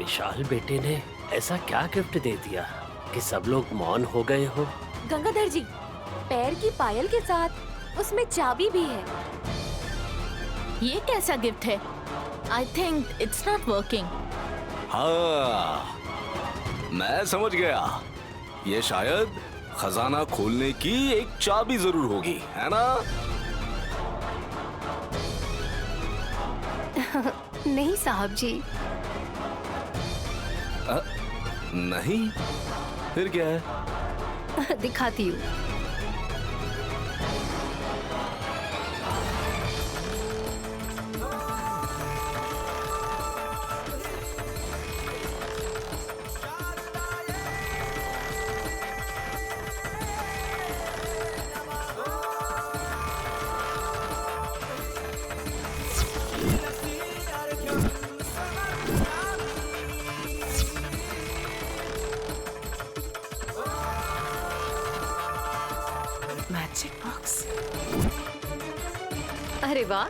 विशाल बेटे ने ऐसा क्या गिफ्ट दे दिया कि सब लोग मौन हो गए हो? गंगाधर जी, पैर की पायल के साथ उसमें चाबी भी है। ये कैसा गिफ्ट है? I think it's not working. हाँ, मैं समझ गया। ये शायद खजाना खोलने की एक चाबी जरूर होगी, है ना? नहीं साहब जी। नहीं, फिर क्या है? दिखाती हूँ। Magic box. अरे वाह,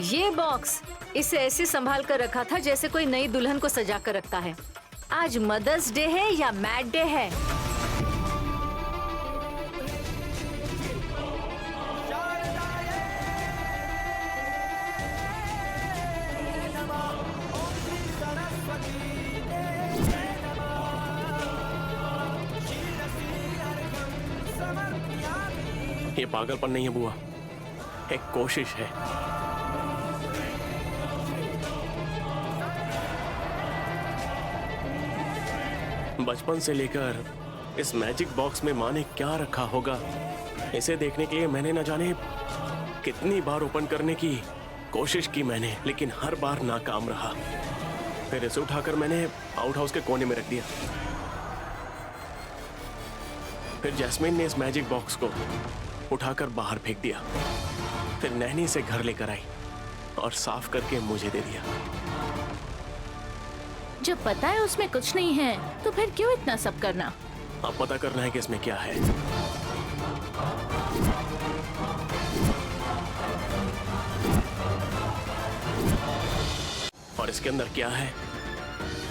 ये बॉक्स इसे ऐसे संभाल कर रखा था जैसे कोई नई दुल्हन को सजा कर रखता है। आज मदर्स डे है या मैड डे है? ये पागलपन नहीं है बुआ, एक कोशिश है। बचपन से लेकर इस मैजिक बॉक्स में माँ ने क्या रखा होगा, इसे देखने के लिए मैंने न जाने कितनी बार ओपन करने की कोशिश की मैंने, लेकिन हर बार नाकाम रहा। फिर इसे उठाकर मैंने आउट हाउस के कोने में रख दिया। फिर जैस्मीन ने इस मैजिक बॉक्स को उठाकर बाहर फेंक दिया। फिर नैनी इसे घर लेकर आई और साफ करके मुझे दे दिया। जब पता है उसमें कुछ नहीं है तो फिर क्यों इतना सब करना? अब पता करना है कि इसमें क्या है। और इसके अंदर क्या है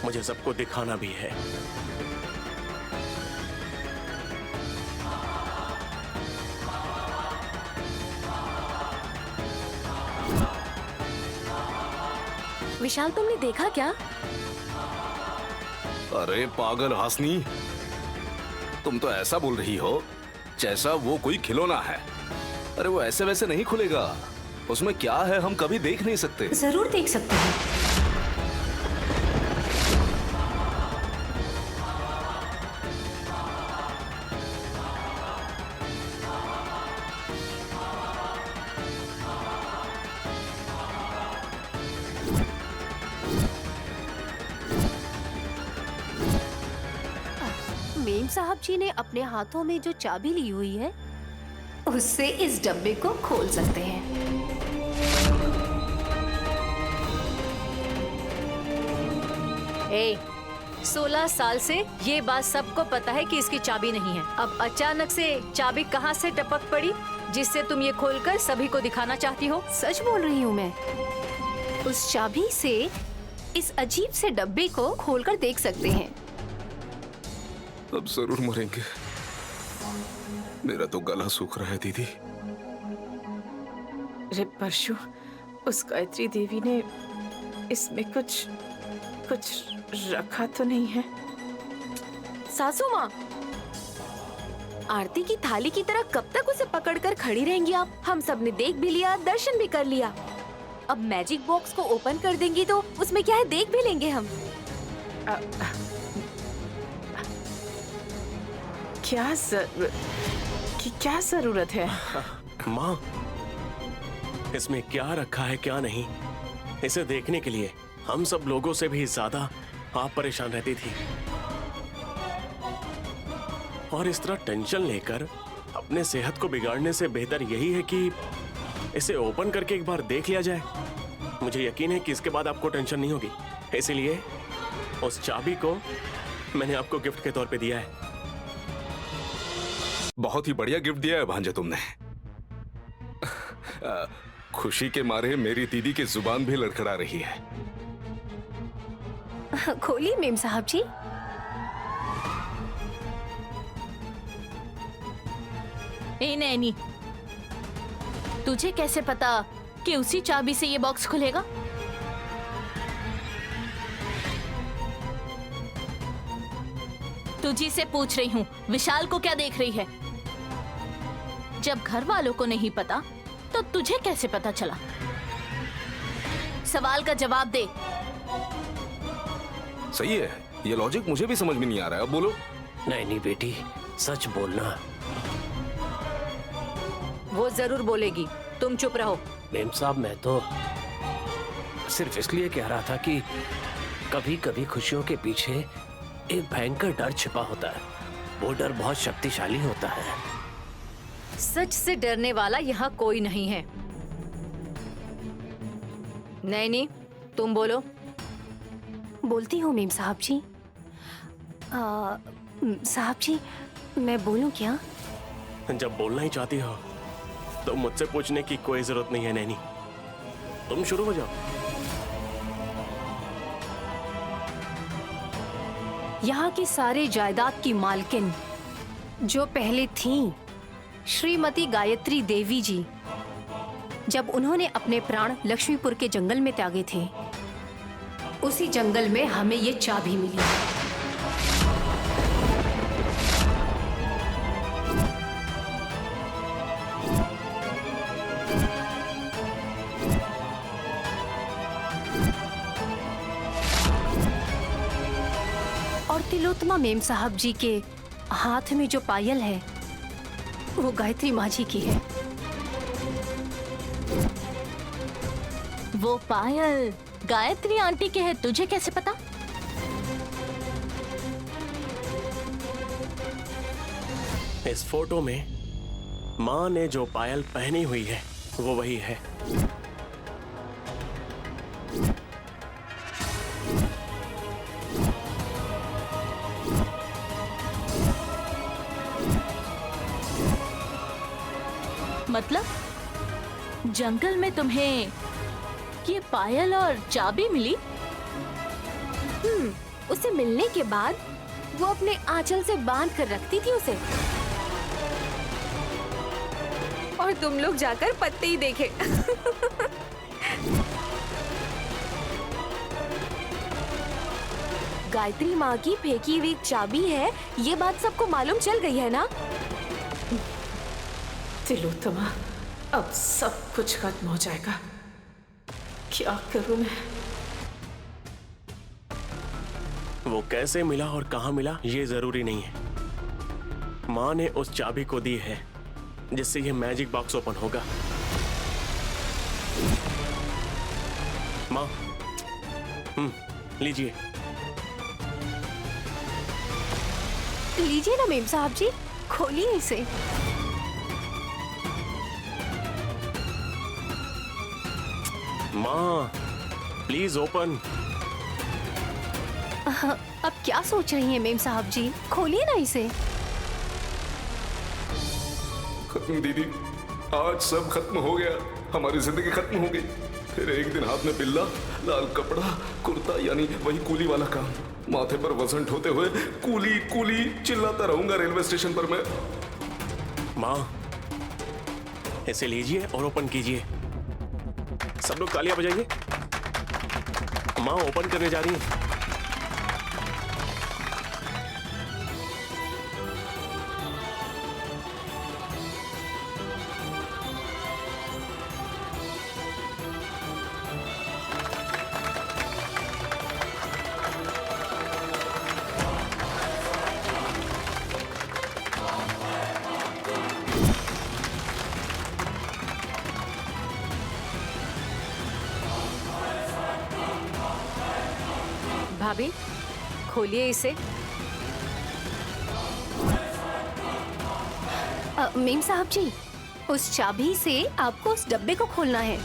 मुझे सबको दिखाना भी है। विशाल, तुमने देखा क्या? अरे पागल हासनी, तुम तो ऐसा बोल रही हो जैसा वो कोई खिलौना है। अरे वो ऐसे वैसे नहीं खुलेगा। उसमें क्या है हम कभी देख नहीं सकते। जरूर देख सकते हैं। मेम साहब जी ने अपने हाथों में जो चाबी ली हुई है उससे इस डब्बे को खोल सकते हैं। ए, 16 साल से ये बात सबको पता है कि इसकी चाबी नहीं है। अब अचानक से चाबी कहाँ से टपक पड़ी जिससे तुम ये खोलकर सभी को दिखाना चाहती हो? सच बोल रही हूँ मैं। उस चाबी से इस अजीब से डब्बे को खोलकर देख सकते हैं। अब जरूर मरेंगे। मेरा तो गला सूख रहा है दीदी। रे परशु, उस गायत्री देवी ने इसमें कुछ रखा तो नहीं है? सासू माँ, आरती की थाली की तरह कब तक उसे पकड़कर खड़ी रहेंगी आप? हम सब ने देख भी लिया, दर्शन भी कर लिया। अब मैजिक बॉक्स को ओपन कर देंगी तो उसमें क्या है देख भी लेंगे हम। क्या जरूरत है? माँ, इसमें क्या रखा है क्या नहीं, इसे देखने के लिए हम सब लोगों से भी ज्यादा आप परेशान रहती थी। और इस तरह टेंशन लेकर अपने सेहत को बिगाड़ने से बेहतर यही है कि इसे ओपन करके एक बार देख लिया जाए। मुझे यकीन है कि इसके बाद आपको टेंशन नहीं होगी। इसीलिए उस चाबी को मैंने आपको गिफ्ट के तौर पे दिया है। बहुत ही बढ़िया गिफ्ट दिया है भांजे तुमने। खुशी के मारे मेरी दीदी की जुबान भी लड़खड़ा रही है। खोलिए मेम साहब जी। ए नैनी, तुझे कैसे पता कि उसी चाबी से ये बॉक्स खुलेगा? तुझी से पूछ रही हूँ, विशाल को क्या देख रही है? जब घर वालों को नहीं पता तो तुझे कैसे पता चला? सवाल का जवाब दे। सही है, ये लॉजिक मुझे भी समझ में नहीं आ रहा है। अब बोलो। नहीं बेटी, सच बोलना। वो जरूर बोलेगी, तुम चुप रहो। मेम साहब, मैं तो सिर्फ इसलिए कह रहा था कि कभी कभी खुशियों के पीछे एक भयंकर डर छिपा होता है। वो डर बहुत शक्तिशाली होता है। सच से डरने वाला यहाँ कोई नहीं है। नैनी, तुम बोलो। बोलती हूँ मेम साहब जी। साहब जी, मैं बोलूँ क्या? जब बोलना ही चाहती हो तो मुझसे पूछने की कोई जरूरत नहीं है नैनी, तुम शुरू हो जाओ। यहाँ की सारे जायदाद की मालकिन जो पहले थीं, श्रीमती गायत्री देवी जी, जब उन्होंने अपने प्राण लक्ष्मीपुर के जंगल में त्यागे थे, उसी जंगल में हमें ये चाबी मिली। और तिलोत्तमा मेम साहब जी के हाथ में जो पायल है वो गायत्री माँ जी की है। वो पायल गायत्री आंटी के है, तुझे कैसे पता? इस फोटो में माँ ने जो पायल पहनी हुई है वो वही है। मतलब जंगल में तुम्हें ये पायल और चाबी मिली? उसे मिलने के बाद वो अपने आंचल से बांध कर रखती थी उसे, और तुम लोग जाकर पत्ते ही देखे। गायत्री माँ की फेंकी हुई चाबी है, ये बात सबको मालूम चल गई है ना? तिलोत्तमा, अब सब कुछ खत्म हो जाएगा। क्या करूं मैं? वो कैसे मिला और कहाँ मिला ये जरूरी नहीं है। माँ ने उस चाबी को दी है जिससे ये मैजिक बॉक्स ओपन होगा। माँ, लीजिए। लीजिए ना मेम साहब जी, खोलिए इसे। माँ, प्लीज ओपन। अब क्या सोच रही हैं मेम साहब जी, खोलिए ना इसे। खत्म दीदी, आज सब खत्म हो गया। हमारी जिंदगी खत्म हो गई। फिर एक दिन हाथ में बिल्ला, लाल कपड़ा, कुर्ता, यानी वही कूली वाला काम, माथे पर वजन ढोते हुए कूली कूली चिल्लाता रहूंगा रेलवे स्टेशन पर मैं। माँ, इसे लीजिए और ओपन कीजिए। सब लोग तालियां बजाइए। माँ ओपन करने जा रही है। भाभी, खोलिए इसे। मेम साहब जी, उस चाबी से आपको उस डब्बे को खोलना है।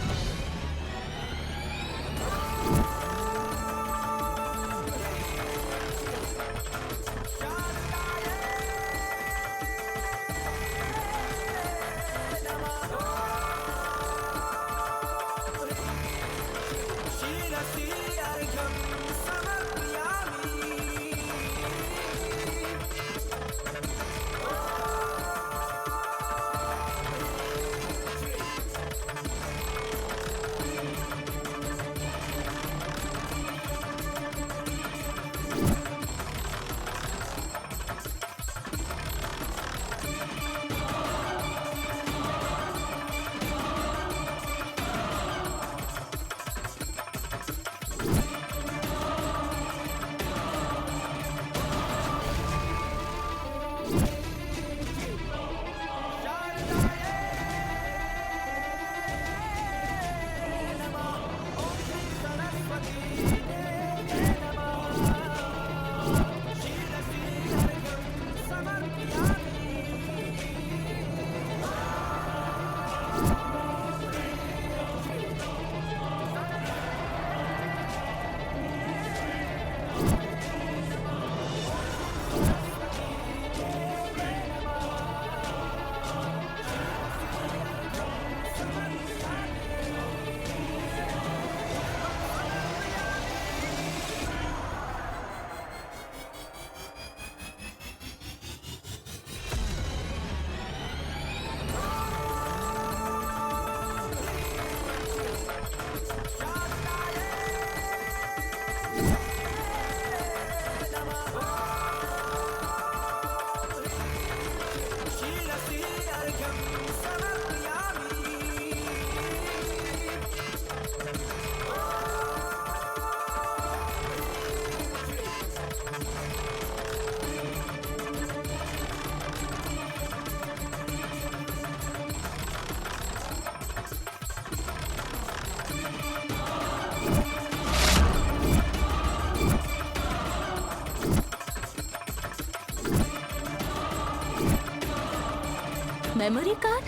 Memory card?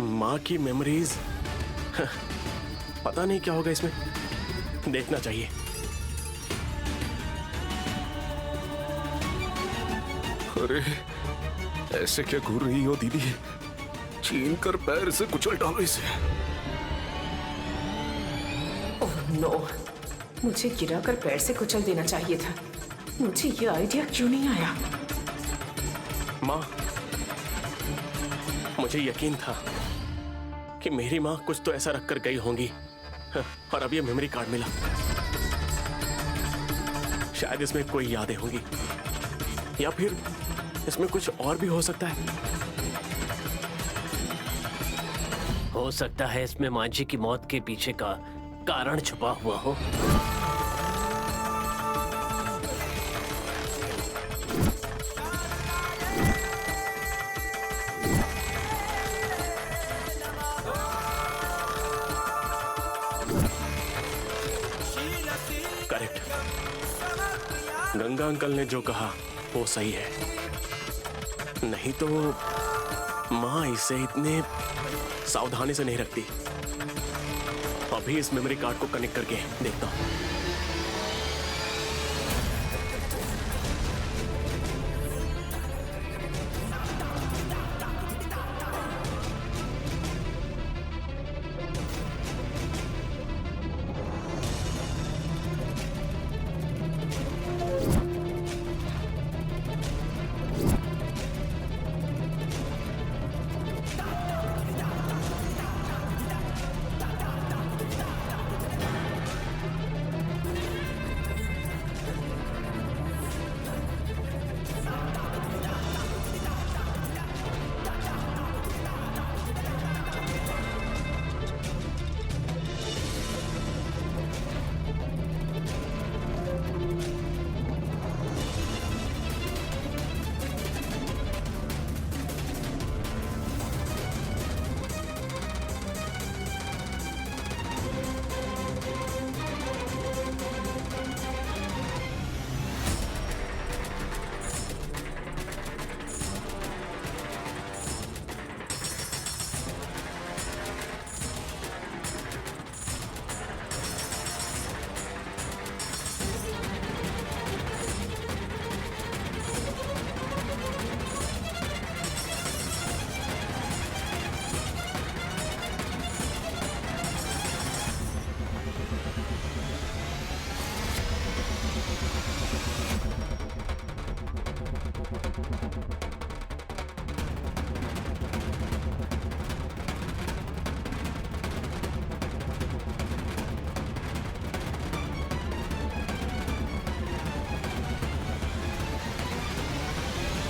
माँ की मेमोरीज। पता नहीं क्या होगा इसमें, देखना चाहिए। अरे ऐसे क्या घूर रही हो दीदी? छीन कर पैर से कुचल डालो इसे। ओह नो, मुझे गिराकर पैर से कुचल देना चाहिए था। मुझे ये आइडिया क्यों नहीं आया? माँ, मुझे यकीन था कि मेरी माँ कुछ तो ऐसा रख कर गई होंगी, और अब ये मेमोरी कार्ड मिला। शायद इसमें कोई यादें होंगी, या फिर इसमें कुछ और भी हो सकता है। हो सकता है इसमें माँ जी की मौत के पीछे का कारण छुपा हुआ हो। करेक्ट, गंगा अंकल ने जो कहा वो सही है। नहीं तो माँ इसे इतने सावधानी से नहीं रखती। अभी इस मेमोरी कार्ड को कनेक्ट करके देखता हूँ।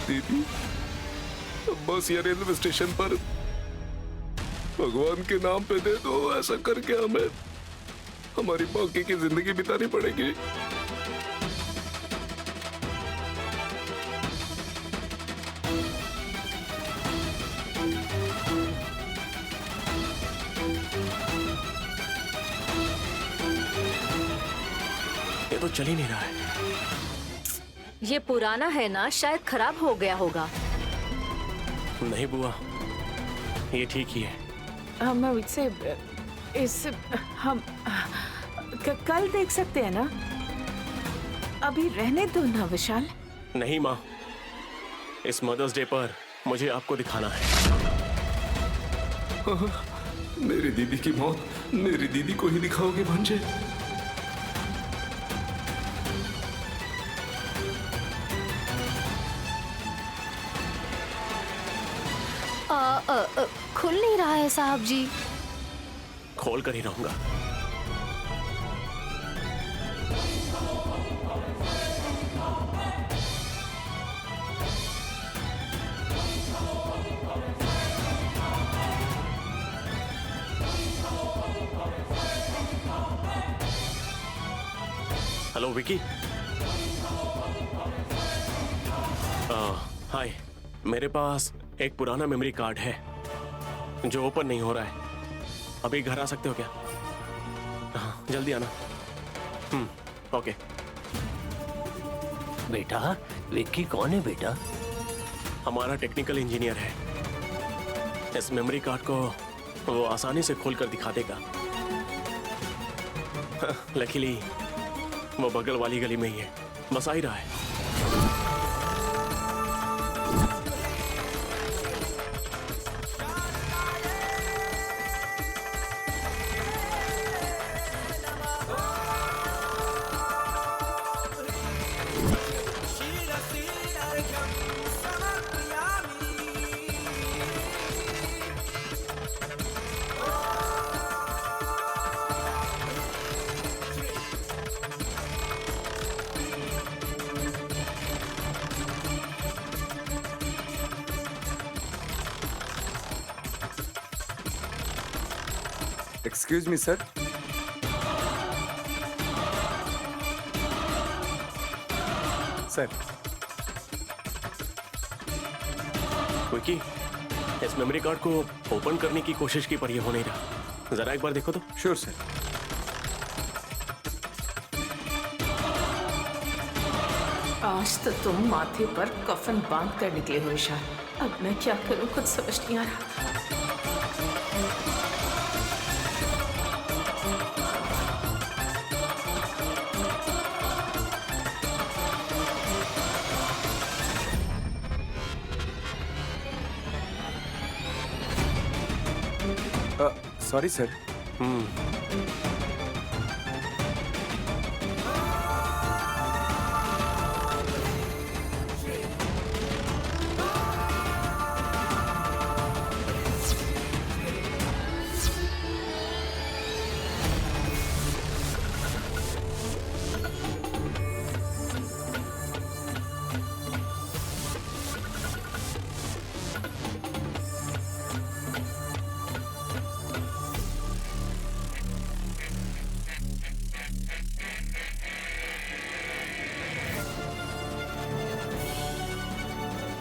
दीदी, बस ये रेलवे स्टेशन पर भगवान के नाम पे दे दो। ऐसा करके हमें हमारी बाकी की जिंदगी बितानी पड़ेगी। ये तो चल ही नहीं रहा है। ये पुराना है ना, शायद खराब हो गया होगा। नहीं बुआ, ये ठीक ही है। हम हम कल देख सकते हैं ना? अभी रहने दो ना विशाल। नहीं माँ, इस मदर्स डे पर मुझे आपको दिखाना है। मेरी दीदी की मौत मेरी दीदी को ही दिखाओगे भांजे? खुल नहीं रहा है साहब जी। खोल कर ही रहूंगा। हेलो विकी। हाय, मेरे पास एक पुराना मेमोरी कार्ड है जो ओपन नहीं हो रहा है। अभी घर आ सकते हो क्या? हाँ, जल्दी आना। ओके। बेटा, विक्की कौन है बेटा? हमारा टेक्निकल इंजीनियर है। इस मेमोरी कार्ड को वो आसानी से खोलकर दिखा देगा। लकीली वो बगल वाली गली में ही है, बस आ ही रहा है। Excuse me sir. Sir, Vicky, इस मेमोरी कार्ड को ओपन करने की कोशिश की पर ये हो नहीं रहा। जरा एक बार देखो तो। Sure sir. आज तो तुम माथे पर कफन बांध कर निकले हो विशाल। अब मैं क्या करूं, कुछ समझ नहीं आ रहा। Sorry sir.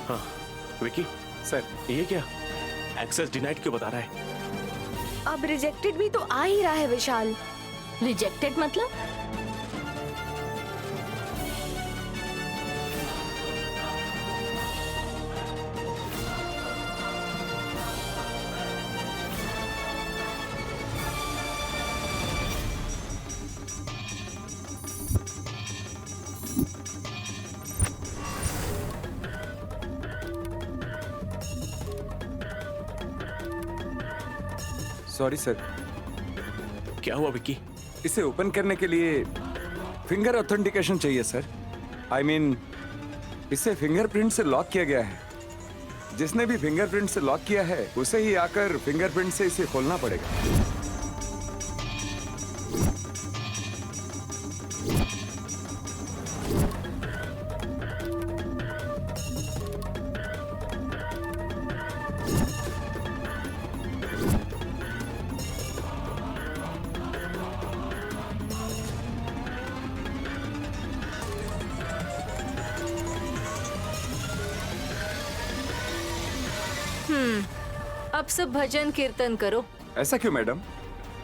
हाँ विकी सर, ये क्या एक्सेस डिनाइड क्यों बता रहा है? अब रिजेक्टेड भी तो आ ही रहा है विशाल। रिजेक्टेड मतलब? Sorry sir. क्या हुआ विकी? इसे ओपन करने के लिए फिंगर ऑथेंटिकेशन चाहिए सर। आई मीन, इसे फिंगरप्रिंट से लॉक किया गया है। जिसने भी फिंगरप्रिंट से लॉक किया है उसे ही आकर फिंगरप्रिंट से इसे खोलना पड़ेगा। अब सब भजन कीर्तन करो। ऐसा क्यों मैडम?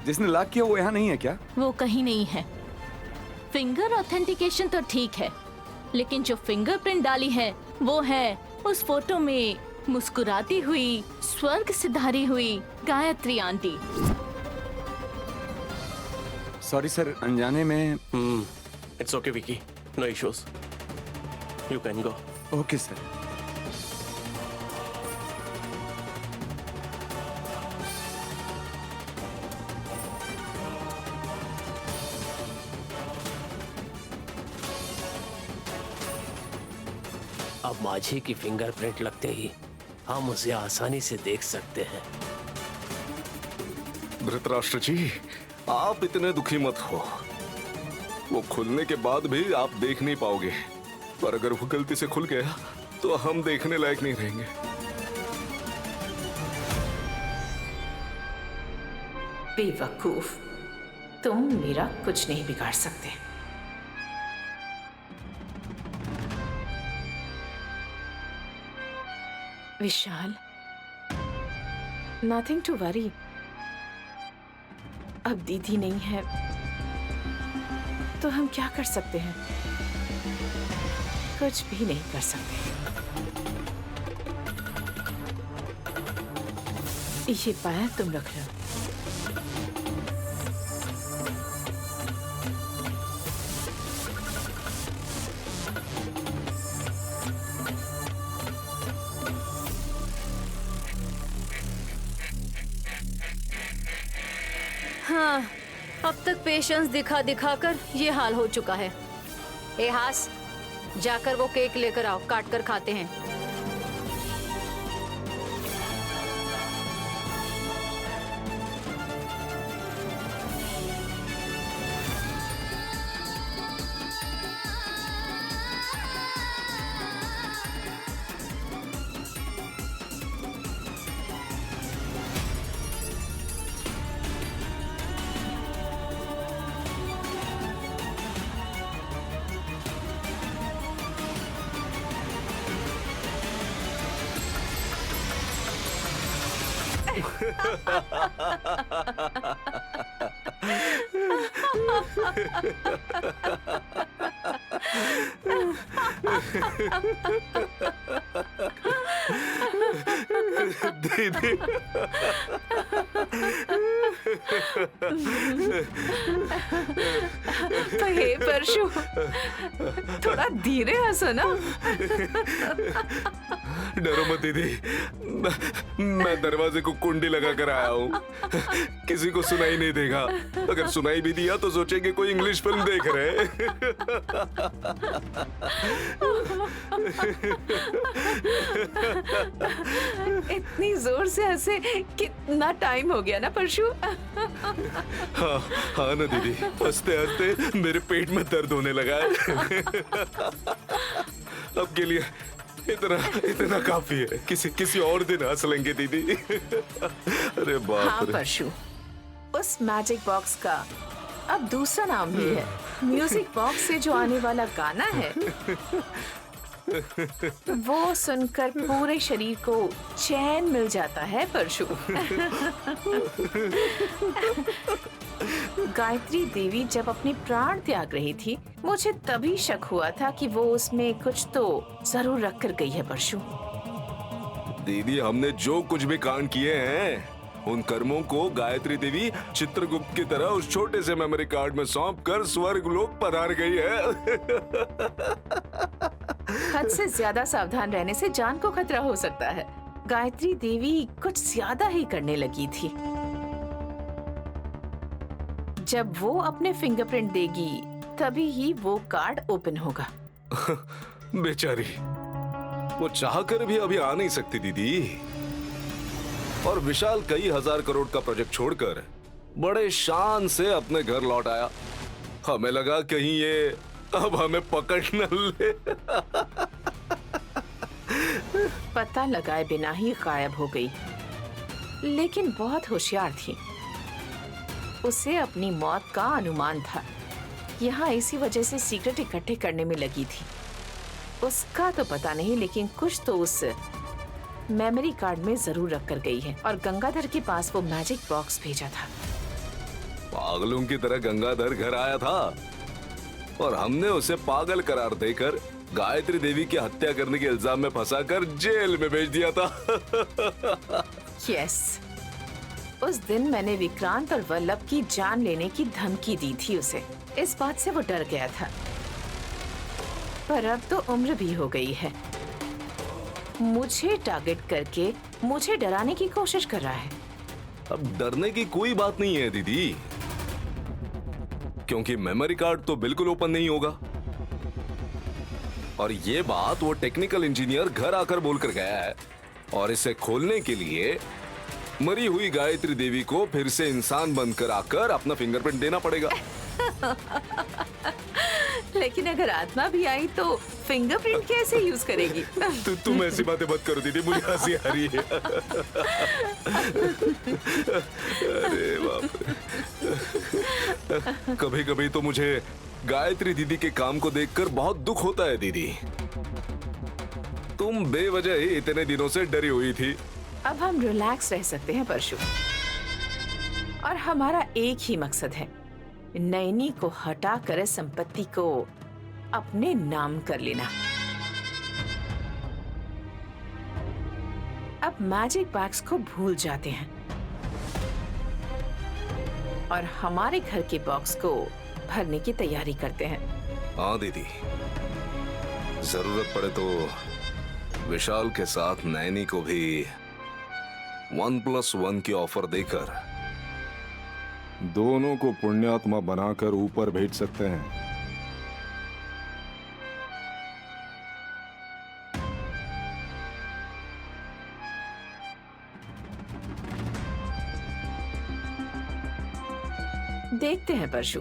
जिसने लॉक किया वो यहाँ नहीं है क्या? वो कहीं नहीं है। फिंगर ऑथेंटिकेशन तो ठीक है, लेकिन जो फिंगरप्रिंट डाली है वो है उस फोटो में मुस्कुराती हुई, स्वर्ग सिधारी हुई गायत्री आंटी। सॉरी सर, अनजाने में। It's okay Vicky, no issues, you can go. Okay sir. अब माझी की फिंगरप्रिंट लगते ही हम उसे आसानी से देख सकते हैं। धृतराष्ट्र जी, आप इतने दुखी मत हो। वो खुलने के बाद भी आप देख नहीं पाओगे, पर अगर वो गलती से खुल गया तो हम देखने लायक नहीं रहेंगे। बेवकूफ, तुम मेरा कुछ नहीं बिगाड़ सकते। विशाल, नथिंग टू वरी। अब दीदी नहीं है तो हम क्या कर सकते हैं? कुछ भी नहीं कर सकते। ये पाया तुम रख लो। हाँ, अब तक पेशेंस दिखा दिखा कर ये हाल हो चुका है। ए हास, जाकर वो केक लेकर आओ, काट कर खाते हैं। दीदी तो हे परशु, थोड़ा धीरे हंसो ना। डरो मत दीदी, मैं दरवाजे को कुंडी लगा कर आया हूँ। किसी को सुनाई नहीं देगा। अगर सुनाई भी दिया तो सोचेंगे कोई इंग्लिश फिल्म देख रहे हैं। इतनी जोर से हंसे कितना टाइम हो गया ना परशु। हाँ हाँ ना दीदी, हंसते हंसते मेरे पेट में दर्द होने लगा है। अब के लिए इतना काफी है। किसी और दिन हंस लेंगे दीदी। अरे बाप हाँ रे। परशु, उस मैजिक बॉक्स का अब दूसरा नाम भी है। म्यूजिक बॉक्स से जो आने वाला गाना है वो सुनकर पूरे शरीर को चैन मिल जाता है परशु। गायत्री देवी जब अपने प्राण त्याग रही थी, मुझे तभी शक हुआ था कि वो उसमें कुछ तो जरूर रख कर गई है परशु। दीदी, हमने जो कुछ भी कांड किए हैं उन कर्मों को गायत्री देवी चित्रगुप्त की तरह उस छोटे से मेमोरी कार्ड में सौंप कर स्वर्ग लोक पधार गई है। हद से ज्यादा सावधान रहने से जान को खतरा हो सकता है। गायत्री देवी कुछ ज्यादा ही करने लगी थी। जब वो अपने फिंगरप्रिंट देगी तभी ही वो कार्ड ओपन होगा। बेचारी, वो चाहकर भी अभी आ नहीं सकती दीदी। और विशाल कई हजार करोड़ का प्रोजेक्ट छोड़कर बड़े शान से अपने घर लौट आया। हमें लगा कहीं ये अब हमें पकड़ न ले। पता लगाए बिना ही गायब हो गई, लेकिन बहुत होशियार थी। उसे अपनी मौत का अनुमान था। यहाँ इसी वजह से सीक्रेट इकट्ठे करने में लगी थी। उसका तो पता नहीं, लेकिन कुछ तो उस मेमोरी कार्ड में जरूर रख कर गई है और गंगाधर के पास वो मैजिक बॉक्स भेजा था। पागलों की तरह गंगाधर घर आया था और हमने उसे पागल करार देकर गायत्री देवी की हत्या करने के इल्जाम में फंसाकर जेल में भेज दिया था। यस, उस दिन मैंने विक्रांत और वल्लभ की जान लेने की धमकी दी थी उसे। इस बात से वो डर गया था। पर अब तो उम्र भी हो गई है। मुझे टारगेट करके मुझे डराने की कोशिश कर रहा है। अब डरने की कोई बात नहीं है दीदी, क्योंकि मेमोरी कार्ड तो बिल्कुल ओपन नहीं होगा। और ये बात वो टेक्निकल इंजीनियर घर आकर बोलकर गया है। और इसे खोलने के लिए मरी हुई गायत्री देवी को फिर से इंसान बनकर आकर अपना फिंगरप्रिंट देना पड़ेगा। लेकिन अगर आत्मा भी आई तो फिंगरप्रिंट कैसे यूज करेगी? तुम ऐसी बातें मत करो दीदी, मुझे हंसी आ रही है। अरे बाप रे। कभी कभी तो मुझे गायत्री दीदी के काम को देखकर बहुत दुख होता है दीदी। तुम बेवजह ही इतने दिनों से डरी हुई थी। अब हम रिलैक्स रह सकते हैं परशु। और हमारा एक ही मकसद है, नैनी को हटाकर संपत्ति को अपने नाम कर लेना। अब मैजिक बैग्स को भूल जाते हैं और हमारे घर के बॉक्स को भरने की तैयारी करते हैं। हाँ दीदी, जरूरत पड़े तो विशाल के साथ नैनी को भी 1+1 की ऑफर देकर दोनों को पुण्यात्मा बनाकर ऊपर भेज सकते हैं। देखते हैं परशु,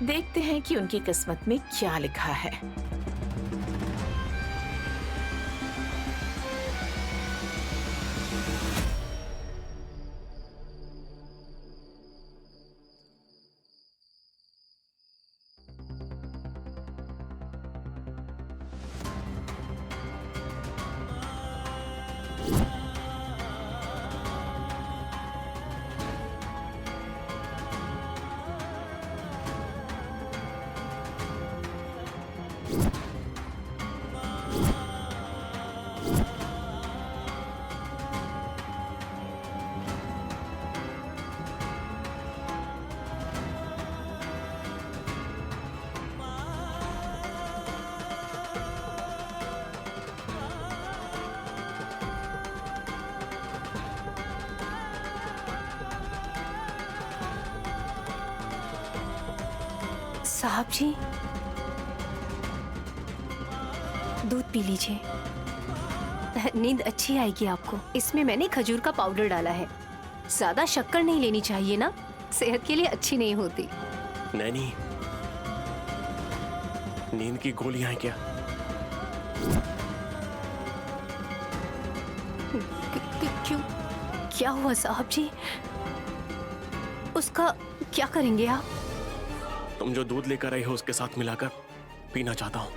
देखते हैं कि उनकी किस्मत में क्या लिखा है। साहब जी, दूध पी लीजिए, नींद अच्छी आएगी आपको। इसमें मैंने खजूर का पाउडर डाला है। ज्यादा शक्कर नहीं लेनी चाहिए ना, सेहत के लिए अच्छी नहीं होती। नैनी, नींद की गोलियां हैं क्या? क्यों, क्या हुआ साहब जी? उसका क्या करेंगे आप? तुम जो दूध लेकर आई हो उसके साथ मिलाकर पीना चाहता हूं।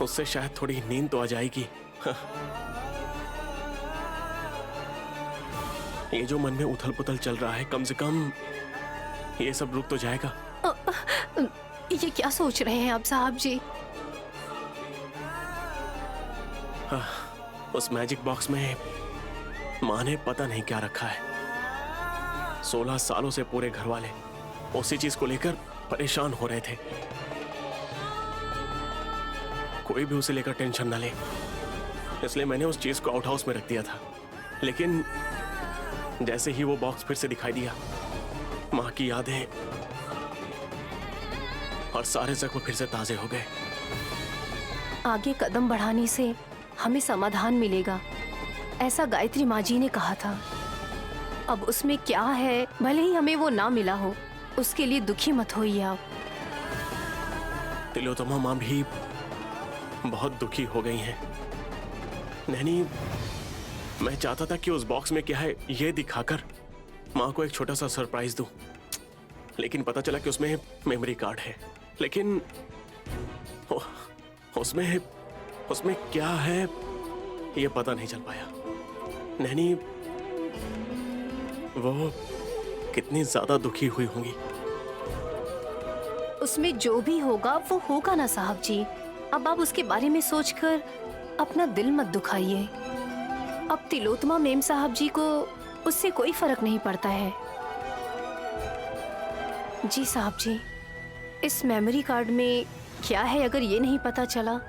उससे शायद थोड़ी नींद तो आ जाएगी। ये जो मन में उथल पुथल चल रहा है, कम से कम ये सब रुक तो जाएगा। ये क्या सोच रहे हैं आप साहब जी? उस मैजिक बॉक्स में माँ ने पता नहीं क्या रखा है। 16 सालों से पूरे घर वाले उसी चीज को लेकर परेशान हो रहे थे। कोई भी उसे लेकर टेंशन ना ले, इसलिए मैंने उस चीज को आउट हाउस में रख दिया था। लेकिन जैसे ही वो बॉक्स फिर से दिखाई दिया, माँ की यादें और सारे जख्म फिर से ताजे हो गए। आगे कदम बढ़ाने से हमें समाधान मिलेगा, ऐसा गायत्री माँ जी ने कहा था। अब उसमें क्या है, भले ही हमें वो ना मिला हो, उसके लिए दुखी मत होइए आप। तिलोत्तमा माँ भी बहुत दुखी हो गई हैं। नैनी, मैं चाहता था कि उस बॉक्स में क्या है ये दिखाकर माँ को एक छोटा सा सरप्राइज दूं, लेकिन पता चला कि उसमें मेमोरी कार्ड है। लेकिन उसमें क्या है ये पता नहीं चल पाया। नैनी, वो कितनी ज्यादा दुखी हुई होंगी। उसमें जो भी होगा वो होगा ना साहब जी। अब आप उसके बारे में सोचकर अपना दिल मत दुखाइए। अब तिलोत्तमा मेम साहब जी को उससे कोई फर्क नहीं पड़ता है। जी साहब जी, इस मेमोरी कार्ड में क्या है अगर ये नहीं पता चला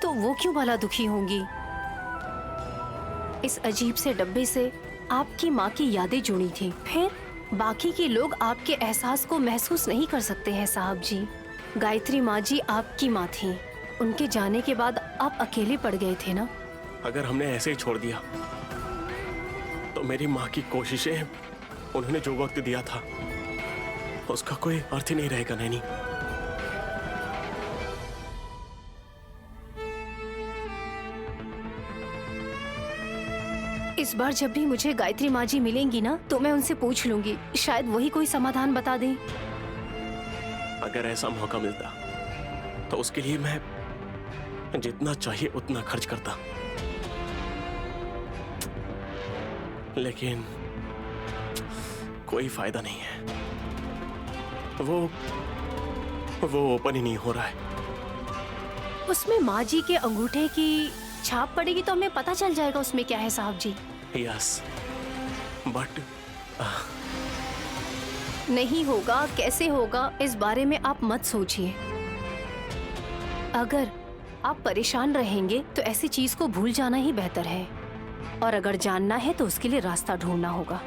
तो वो क्यों भला दुखी होंगी। इस अजीब से डब्बे से आपकी माँ की यादें जुड़ी थी, फिर बाकी के लोग आपके एहसास को महसूस नहीं कर सकते हैं साहब जी। गायत्री माँ जी आपकी माँ थी, उनके जाने के बाद आप अकेले पड़ गए थे ना। अगर हमने ऐसे ही छोड़ दिया तो मेरी माँ की कोशिशें, उन्होंने जो वक्त दिया था, उसका कोई अर्थ ही नहीं रहेगा। नैनी, इस बार जब भी मुझे गायत्री माँ जी मिलेंगी ना तो मैं उनसे पूछ लूंगी, शायद वही कोई समाधान बता दें। अगर ऐसा मौका मिलता तो उसके लिए मैं जितना चाहिए उतना खर्च करता। लेकिन कोई फायदा नहीं है। वो ओपन ही नहीं हो रहा है। उसमें माँ जी के अंगूठे की छाप पड़ेगी तो हमें पता चल जाएगा उसमें क्या है साहब जी। यस, बट नहीं होगा, कैसे होगा, इस बारे में आप मत सोचिए। अगर आप परेशान रहेंगे तो ऐसी चीज को भूल जाना ही बेहतर है, और अगर जानना है तो उसके लिए रास्ता ढूंढना होगा।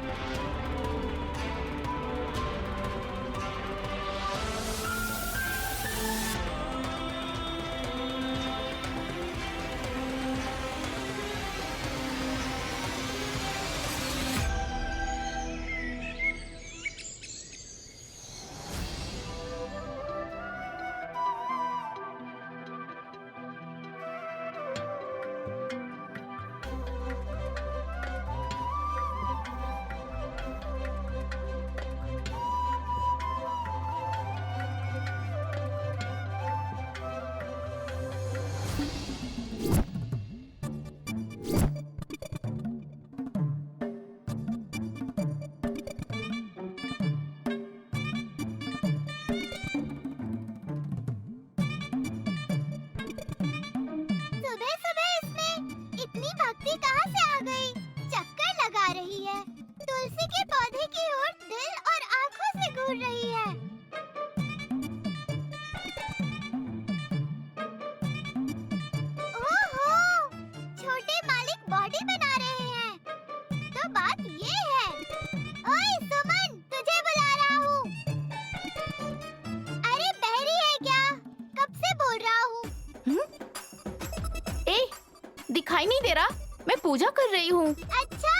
दिखाई नहीं दे रहा? मैं पूजा कर रही हूँ। अच्छा,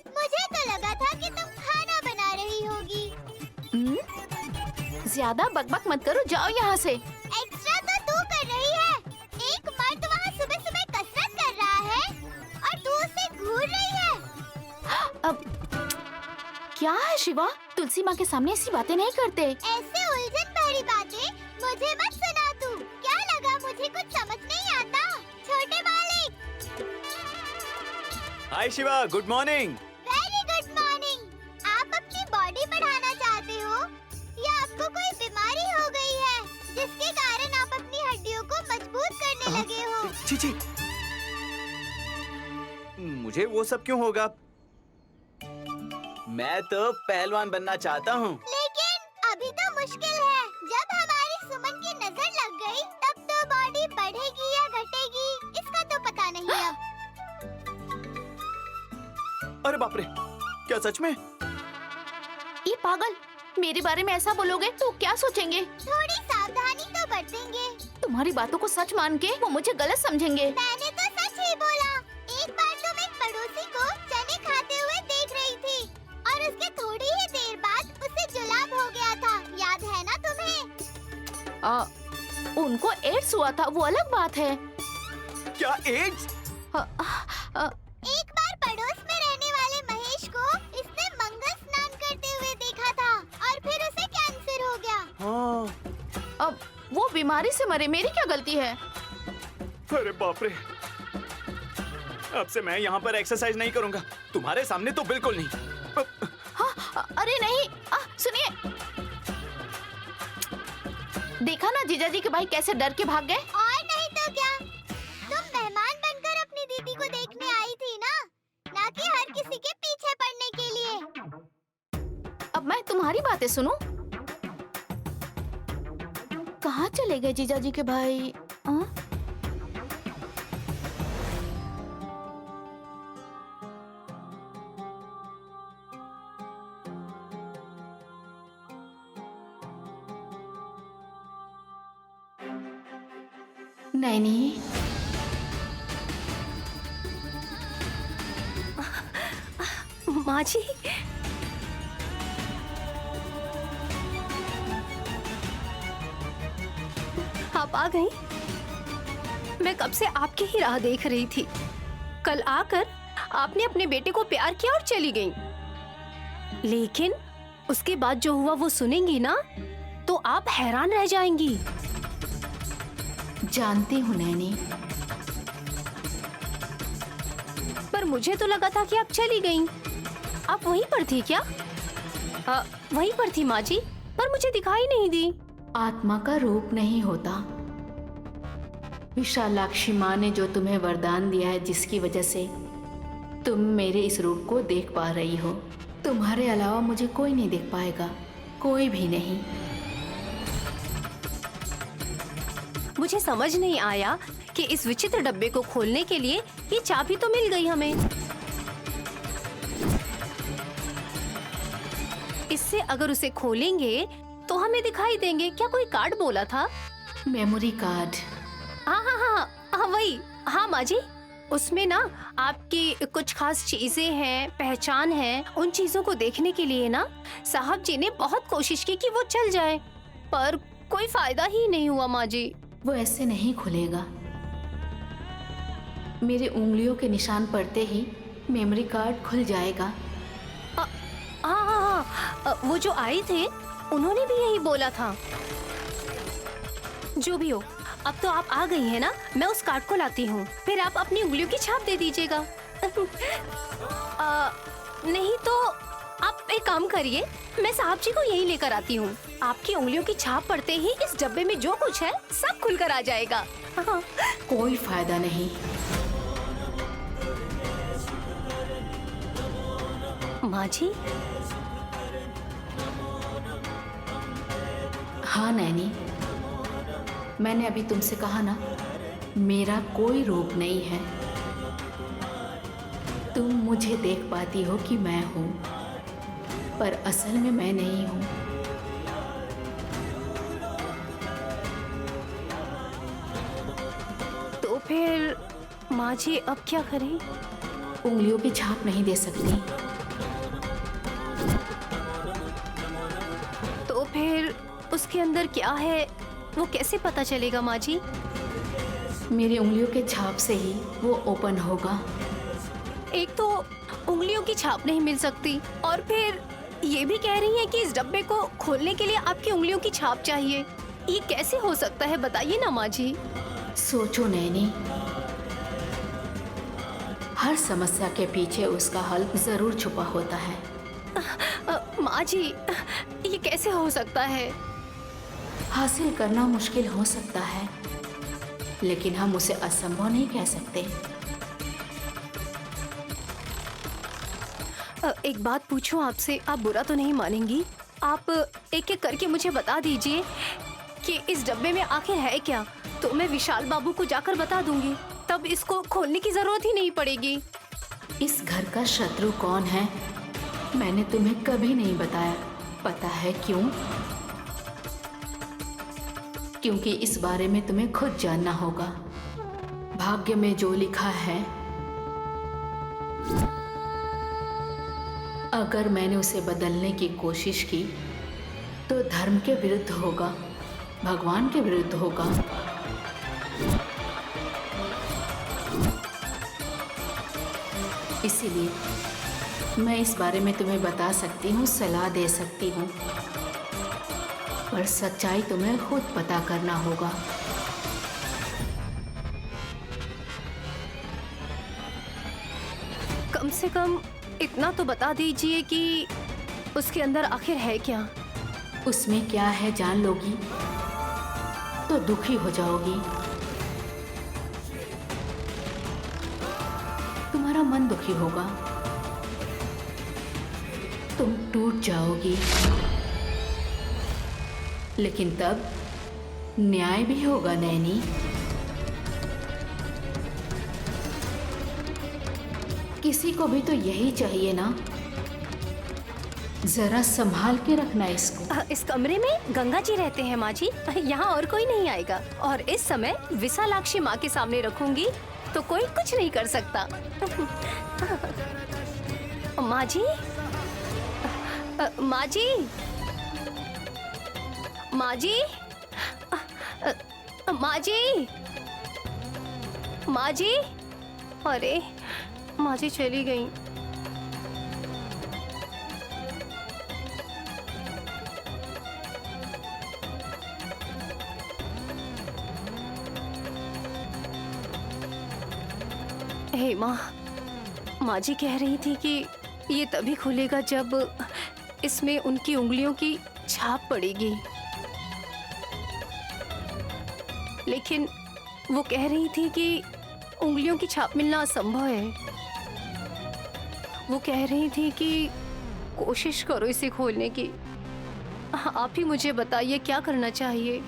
मुझे तो लगा था कि तुम खाना बना रही होगी। ज्यादा बकबक मत करो, जाओ यहाँ से। एक्स्ट्रा तो तू कर रही है। एक मर्द वहाँ सुबह सुबह कसरत कर रहा है और तू उसे घूर रही है। अब क्या है शिवा, तुलसी माँ के सामने ऐसी बातें नहीं करते। ऐसे उलझन भरी बातें मुझे मत सुना तू। क्या लगा मुझे कुछ समझ नहीं आता? छोटे मालिक। Hi Shiva, good morning. Very good morning. आप अपनी बॉडी बढ़ाना चाहते हो या आपको कोई बीमारी हो गई है जिसके कारण आप अपनी हड्डियों को मजबूत करने लगे हो? छी, मुझे वो सब क्यों होगा? मैं तो पहलवान बनना चाहता हूँ। लेकिन अभी तो मुश्किल है। जब हमारी सुमन की नजर लग गई तब तो बॉडी बढ़ेगी या घटेगी इसका तो पता नहीं अब। अरे बाप रे, क्या सच में? ये पागल, मेरे बारे में ऐसा बोलोगे तो क्या सोचेंगे? थोड़ी सावधानी तो बरतेंगे। तुम्हारी बातों को सच मान के वो मुझे गलत समझेंगे। मैंने तो सच ही बोला। एक बार तुम एक पड़ोसी को चने खाते हुए देख रही थी और उसके थोड़ी ही देर बाद उसे जुलाब हो गया था, याद है ना तुम्हें? उनको एड्स हुआ था, वो अलग बात है। क्या एड्स? एक बार पड़ोस में रहने वाले महेश को इसने मंगल स्नान करते हुए देखा था और फिर उसे कैंसर हो गया। हाँ। अब वो बीमारी से मरे, मेरी क्या गलती है? अरे बाप रे, अब से मैं यहाँ पर एक्सरसाइज नहीं करूँगा। तुम्हारे सामने तो बिल्कुल नहीं। अरे नहीं, सुनिए, देखा ना जीजाजी के भाई कैसे डर के भाग गए। और नहीं तो क्या, तुम मेहमान बनकर अपनी दीदी को देखने आई थी ना कि हर किसी के पीछे पड़ने के लिए। अब मैं तुम्हारी बातें सुनूं? कहाँ चले गए जीजाजी के भाई? नैनी, माँ जी, आप आ गई? मैं कब से आपकी ही राह देख रही थी। कल आकर आपने अपने बेटे को प्यार किया और चली गई, लेकिन उसके बाद जो हुआ वो सुनेंगी ना तो आप हैरान रह जाएंगी। जानती हूँ नैनी, पर मुझे तो लगा था कि आप चली गईं। आप वहीं पर थी क्या? वहीं पर थी माँ जी, पर मुझे दिखाई नहीं दी। आत्मा का रूप नहीं होता। विशालाक्षी माँ ने जो तुम्हें वरदान दिया है, जिसकी वजह से तुम मेरे इस रूप को देख पा रही हो, तुम्हारे अलावा मुझे कोई नहीं देख पाएगा, कोई भी नहीं। मुझे समझ नहीं आया कि इस विचित्र डब्बे को खोलने के लिए ये चाबी तो मिल गई हमें। इससे अगर उसे खोलेंगे तो हमें दिखाई देंगे। क्या कोई कार्ड बोला था? Memory card. हाँ हाँ हाँ हाँ वही। हाँ माँ जी, उसमें ना आपकी कुछ खास चीजें हैं, पहचान है। उन चीजों को देखने के लिए ना साहब जी ने बहुत कोशिश की कि वो चल जाए, पर कोई फायदा ही नहीं हुआ माँ जी। वो ऐसे नहीं खुलेगा। मेरे उंगलियों के निशान पड़ते ही मेमोरी कार्ड खुल जाएगा। हाँ हाँ हाँ, वो जो आए थे उन्होंने भी यही बोला था। जो भी हो, अब तो आप आ गई हैं ना, मैं उस कार्ड को लाती हूँ, फिर आप अपनी उंगलियों की छाप दे दीजिएगा। नहीं तो आप एक काम करिए, मैं साहब जी को यही लेकर आती हूँ। आपकी उंगलियों की छाप पड़ते ही इस डब्बे में जो कुछ है सब खुलकर आ जाएगा। कोई फायदा नहीं। माँ जी। हाँ नैनी, मैंने अभी तुमसे कहा ना, मेरा कोई रूप नहीं है। तुम मुझे देख पाती हो कि मैं हूँ, पर असल में मैं नहीं हूँ। तो फिर माँ जी अब क्या करें? उंगलियों की छाप नहीं दे सकती। तो फिर उसके अंदर क्या है वो कैसे पता चलेगा माँ जी? मेरी उंगलियों के छाप से ही वो ओपन होगा। एक तो उंगलियों की छाप नहीं मिल सकती, और फिर ये भी कह रही हैं कि इस डब्बे को खोलने के लिए आपकी उंगलियों की छाप चाहिए। ये कैसे हो सकता है, बताइए ना माँ जी। सोचो नैनी, हर समस्या के पीछे उसका हल जरूर छुपा होता है। माँ जी, ये कैसे हो सकता है? हासिल करना मुश्किल हो सकता है, लेकिन हम उसे असंभव नहीं कह सकते। एक बात पूछूं आपसे, आप बुरा तो नहीं मानेंगी? आप एक एक करके मुझे बता दीजिए कि इस डब्बे में आखिर है क्या, तो मैं विशाल बाबू को जाकर बता दूंगी। तब इसको खोलने की जरूरत ही नहीं पड़ेगी। इस घर का शत्रु कौन है, मैंने तुम्हें कभी नहीं बताया। पता है क्यों? क्योंकि इस बारे में तुम्हें खुद जानना होगा। भाग्य में जो लिखा है, अगर मैंने उसे बदलने की कोशिश की तो धर्म के विरुद्ध होगा, भगवान के विरुद्ध होगा। इसीलिए मैं इस बारे में तुम्हें बता सकती हूँ, सलाह दे सकती हूँ, पर सच्चाई तुम्हें खुद पता करना होगा। कम से कम इतना तो बता दीजिए कि उसके अंदर आखिर है क्या। उसमें क्या है जान लोगी तो दुखी हो जाओगी। तुम्हारा मन दुखी होगा, तुम टूट जाओगी, लेकिन तब न्याय भी होगा नैनी। किसी को भी तो यही चाहिए ना। जरा संभाल के रखना इसको। इस कमरे में गंगा जी रहते हैं माँ जी, यहाँ और कोई नहीं आएगा। और इस समय विशालाक्षी माँ के सामने रखूंगी तो कोई कुछ नहीं कर सकता। माँ जी, माँ जी, माँ जी, माँ जी, माँ जी। अरे माँ जी चली गई। हे माँ, माँ जी कह रही थी कि ये तभी खुलेगा जब इसमें उनकी उंगलियों की छाप पड़ेगी। लेकिन वो कह रही थी कि उंगलियों की छाप मिलना असंभव है। वो कह रही थी कि कोशिश करो इसे खोलने की। आप ही मुझे बताइए क्या करना चाहिए।